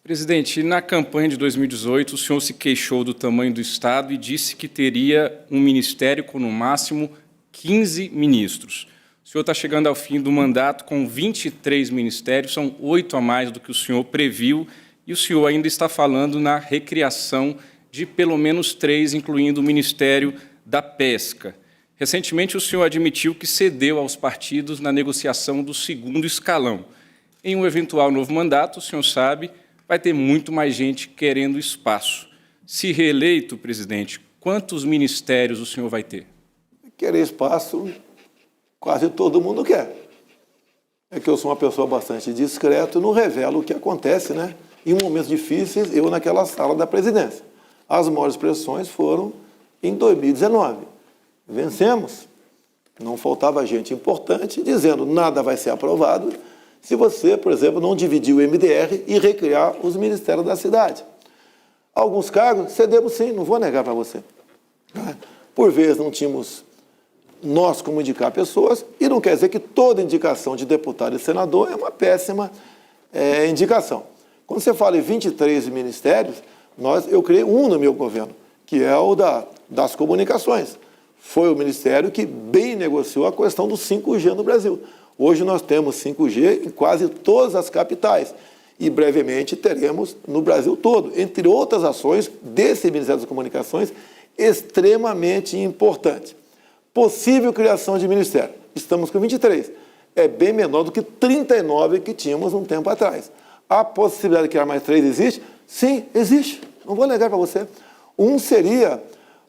Presidente, na campanha de 2018, o senhor se queixou do tamanho do Estado e disse que teria um ministério com, no máximo, 15 ministros. O senhor está chegando ao fim do mandato com 23 ministérios, são 8 a mais do que o senhor previu, e o senhor ainda está falando na recriação de pelo menos 3, incluindo o Ministério da Pesca. Recentemente, o senhor admitiu que cedeu aos partidos na negociação do 2º escalão. Em um eventual novo mandato, o senhor sabe, vai ter muito mais gente querendo espaço. Se reeleito, presidente, quantos ministérios o senhor vai ter? Querer espaço, quase todo mundo quer. É que eu sou uma pessoa bastante discreta e não revelo o que acontece, né? Em momentos difíceis, eu naquela sala da presidência. As maiores pressões foram em 2019. Vencemos. Não faltava gente importante dizendo nada vai ser aprovado se você, por exemplo, não dividir o MDR e recriar os ministérios da cidade. Alguns cargos cedemos sim, não vou negar para você. Por vezes não tínhamos nós como indicar pessoas, e não quer dizer que toda indicação de deputado e senador é uma péssima indicação. Quando você fala em 23 ministérios, eu criei um no meu governo, que é o das comunicações. Foi o ministério que bem negociou a questão do 5G no Brasil. Hoje nós temos 5G em quase todas as capitais e brevemente teremos no Brasil todo, entre outras ações desse Ministério das Comunicações extremamente importante. Possível criação de ministério. Estamos com 23. É bem menor do que 39 que tínhamos um tempo atrás. A possibilidade de criar mais 3 existe? Sim, existe. Não vou negar para você. Um seria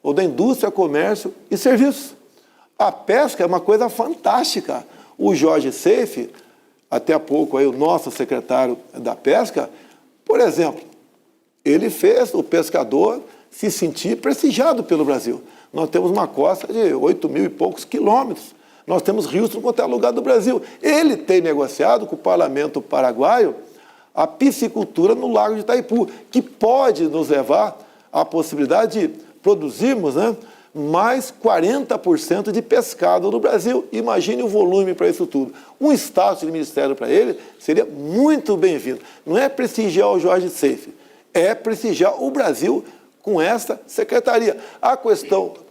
o da indústria, comércio e serviços. A pesca é uma coisa fantástica. O Jorge Seife, até há pouco aí, o nosso secretário da pesca, por exemplo, ele fez o pescador se sentir prestigiado pelo Brasil. Nós temos uma costa de 8.000 e poucos quilômetros. Nós temos rios em qualquer lugar do Brasil. Ele tem negociado com o parlamento paraguaio a piscicultura no Lago de Itaipu, que pode nos levar à possibilidade de produzirmos, né, mais 40% de pescado no Brasil. Imagine o volume para isso tudo. Um status de ministério para ele seria muito bem-vindo. Não é prestigiar o Jorge Seife, é prestigiar o Brasil com essa secretaria.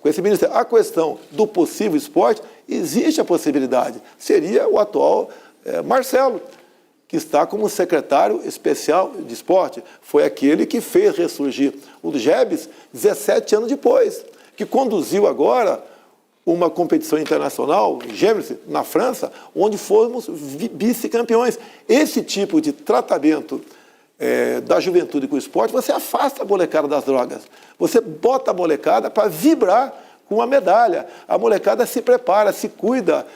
Com esse ministério, a questão do possível esporte, existe a possibilidade. Seria o atual Marcelo, que está como secretário especial de esporte. Foi aquele que fez ressurgir o GEBS 17 anos depois, que conduziu agora uma competição internacional, GEBS, na França, onde fomos vice-campeões. Esse tipo de tratamento da juventude com o esporte, você afasta a molecada das drogas. Você bota a molecada para vibrar com a medalha. A molecada se prepara, se cuida,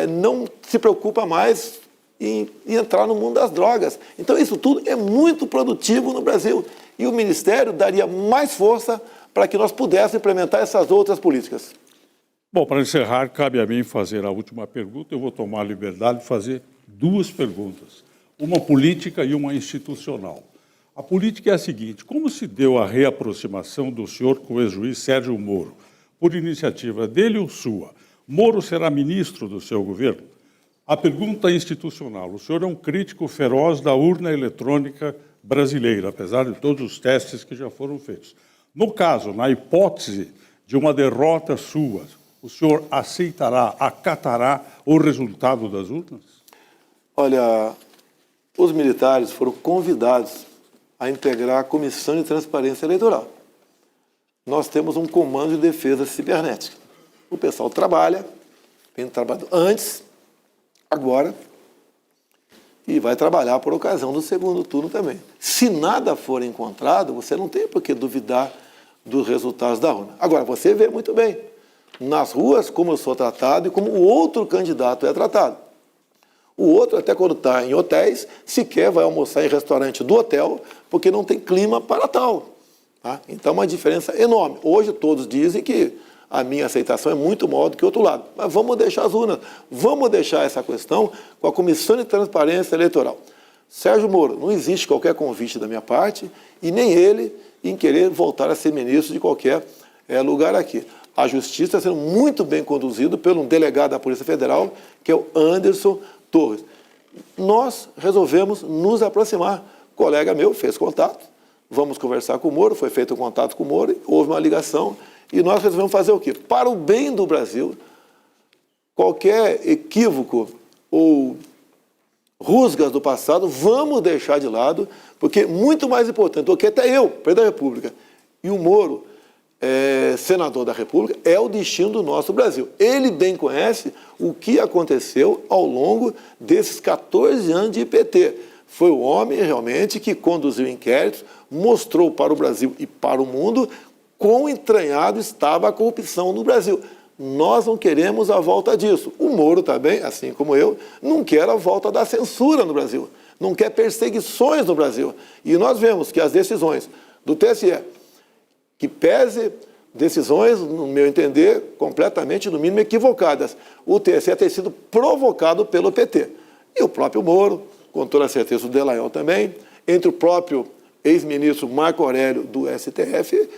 não se preocupa mais em entrar no mundo das drogas. Então, isso tudo é muito produtivo no Brasil. E o Ministério daria mais força para que nós pudéssemos implementar essas outras políticas. Bom, para encerrar, cabe a mim fazer a última pergunta. Eu vou tomar a liberdade de fazer 2 perguntas. Uma política e uma institucional. A política é a seguinte: como se deu a reaproximação do senhor com o ex-juiz Sérgio Moro? Por iniciativa dele ou sua? Moro será ministro do seu governo? A pergunta institucional: o senhor é um crítico feroz da urna eletrônica brasileira, apesar de todos os testes que já foram feitos. No caso, na hipótese de uma derrota sua, o senhor aceitará, acatará o resultado das urnas? Olha, os militares foram convidados a integrar a Comissão de Transparência Eleitoral. Nós temos um comando de defesa cibernética. O pessoal trabalha, vem trabalhando antes, agora, e vai trabalhar por ocasião do segundo turno também. Se nada for encontrado, você não tem por que duvidar dos resultados da urna. Agora, você vê muito bem, nas ruas, como eu sou tratado e como o outro candidato é tratado. O outro, até quando está em hotéis, sequer vai almoçar em restaurante do hotel, porque não tem clima para tal. Tá? Então, uma diferença enorme. Hoje, todos dizem que a minha aceitação é muito maior do que o outro lado. Mas vamos deixar as urnas, vamos deixar essa questão com a Comissão de Transparência Eleitoral. Sérgio Moro, não existe qualquer convite da minha parte, e nem ele em querer voltar a ser ministro de qualquer lugar aqui. A Justiça está sendo muito bem conduzida pelo um delegado da Polícia Federal, que é o Anderson Torres. Nós resolvemos nos aproximar. Um colega meu fez contato, vamos conversar com o Moro, foi feito um contato com o Moro, houve uma ligação, e nós resolvemos fazer o quê? Para o bem do Brasil, qualquer equívoco ou rusgas do passado, vamos deixar de lado, porque muito mais importante do que até eu, presidente da República, e o Moro, senador da República, é o destino do nosso Brasil. Ele bem conhece o que aconteceu ao longo desses 14 anos de PT. Foi o homem, realmente, que conduziu inquéritos, mostrou para o Brasil e para o mundo quão entranhado estava a corrupção no Brasil. Nós não queremos a volta disso. O Moro também, assim como eu, não quer a volta da censura no Brasil, não quer perseguições no Brasil. E nós vemos que as decisões do TSE, que pese decisões, no meu entender, completamente, no mínimo, equivocadas. O TSE tem sido provocado pelo PT. E o próprio Moro, com toda a certeza o Delanhol também, entre o próprio ex-ministro Marco Aurélio do STF,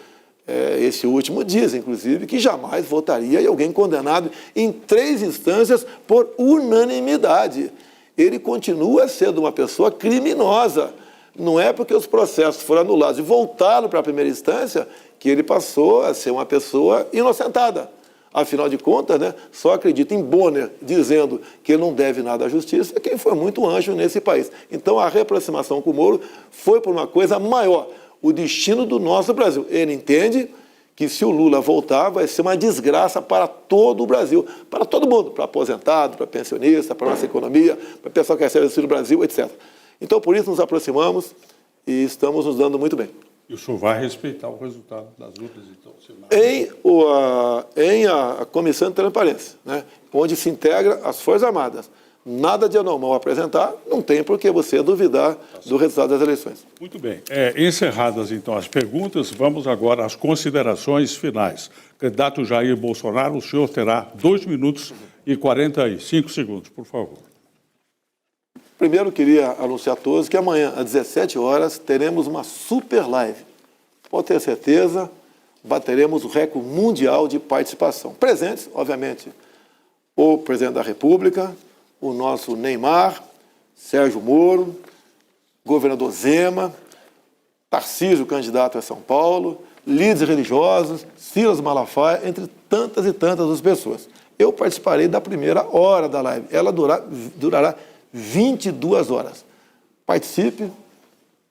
esse último diz, inclusive, que jamais votaria em alguém condenado em 3 instâncias por unanimidade. Ele continua sendo uma pessoa criminosa. Não é porque os processos foram anulados e voltaram para a primeira instância que ele passou a ser uma pessoa inocentada. Afinal de contas, né, só acredita em Bonner dizendo que ele não deve nada à justiça quem foi muito anjo nesse país. Então, a reaproximação com o Moro foi por uma coisa maior, o destino do nosso Brasil. Ele entende que se o Lula voltar, vai ser uma desgraça para todo o Brasil, para todo mundo, para aposentado, para pensionista, para a nossa economia, para o pessoal que recebe auxílio Brasil, etc. Então, por isso, nos aproximamos e estamos nos dando muito bem. E o senhor vai respeitar o resultado das urnas, então? Em a Comissão de Transparência, né, onde se integra as Forças Armadas. Nada de anormal apresentar, não tem por que você duvidar do resultado das eleições. Muito bem. Encerradas, então, as perguntas, vamos agora às considerações finais. Candidato Jair Bolsonaro, o senhor terá 2 minutos e 45 segundos, por favor. Primeiro, queria anunciar a todos que amanhã, às 17 horas, teremos uma super live. Pode ter certeza, bateremos o recorde mundial de participação. Presentes, obviamente, o presidente da República, o nosso Neymar, Sérgio Moro, governador Zema, Tarcísio, candidato a São Paulo, líderes religiosos, Silas Malafaia, entre tantas e tantas outras pessoas. Eu participarei da primeira hora da live. Ela durará 22 horas. Participe,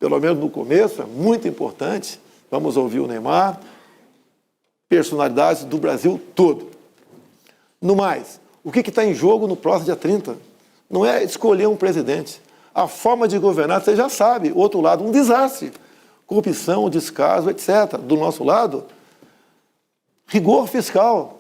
pelo menos no começo, é muito importante. Vamos ouvir o Neymar, personalidades do Brasil todo. No mais, o que está em jogo no próximo dia 30? Não é escolher um presidente. A forma de governar, você já sabe. Outro lado, um desastre. Corrupção, descaso, etc. Do nosso lado, rigor fiscal.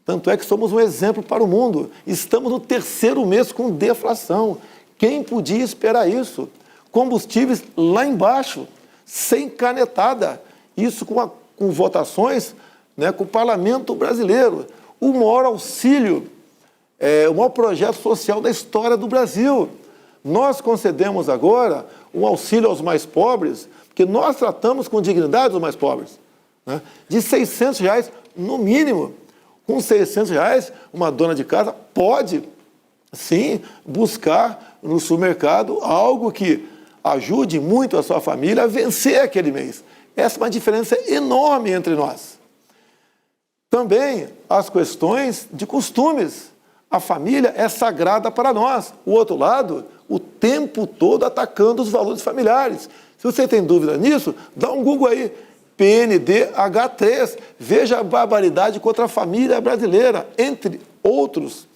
Tanto é que somos um exemplo para o mundo. Estamos no 3º mês com deflação. Quem podia esperar isso? Combustíveis lá embaixo, sem canetada. Isso com votações, né, com o parlamento brasileiro. O maior auxílio, o maior projeto social da história do Brasil. Nós concedemos agora um auxílio aos mais pobres, que nós tratamos com dignidade os mais pobres, né? De R$ 600 no mínimo. Com R$ 600, uma dona de casa pode, sim, buscar no supermercado algo que ajude muito a sua família a vencer aquele mês. Essa é uma diferença enorme entre nós. Também as questões de costumes. A família é sagrada para nós. O outro lado, o tempo todo atacando os valores familiares. Se você tem dúvida nisso, dá um Google aí. PNDH3. Veja a barbaridade contra a família brasileira. Entre outras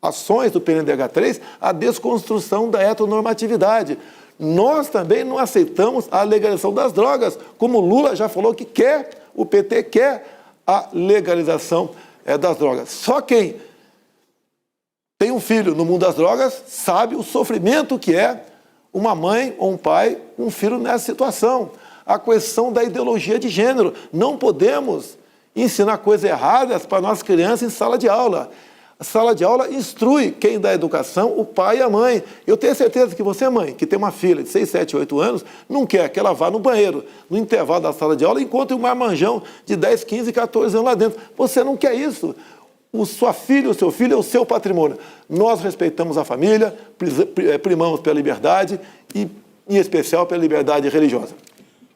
ações do PNDH3, a desconstrução da heteronormatividade. Nós também não aceitamos a legalização das drogas, como Lula já falou que quer, o PT quer a legalização das drogas. Só quem tem um filho no mundo das drogas sabe o sofrimento que é uma mãe ou um pai com um filho nessa situação. A questão da ideologia de gênero. Não podemos ensinar coisas erradas para nossas crianças em sala de aula. A sala de aula instrui quem dá educação, o pai e a mãe. Eu tenho certeza que você, mãe, que tem uma filha de 6, 7, 8 anos, não quer que ela vá no banheiro, no intervalo da sala de aula, e encontre um marmanjão de 10, 15, 14 anos lá dentro. Você não quer isso. Sua filha, o seu filho é o seu patrimônio. Nós respeitamos a família, primamos pela liberdade e, em especial, pela liberdade religiosa.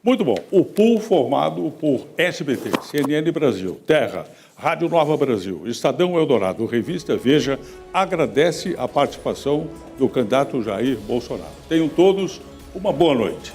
Muito bom. O pool formado por SBT, CNN Brasil, Terra, Rádio Nova Brasil, Estadão Eldorado, Revista Veja, agradece a participação do candidato Jair Bolsonaro. Tenham todos uma boa noite.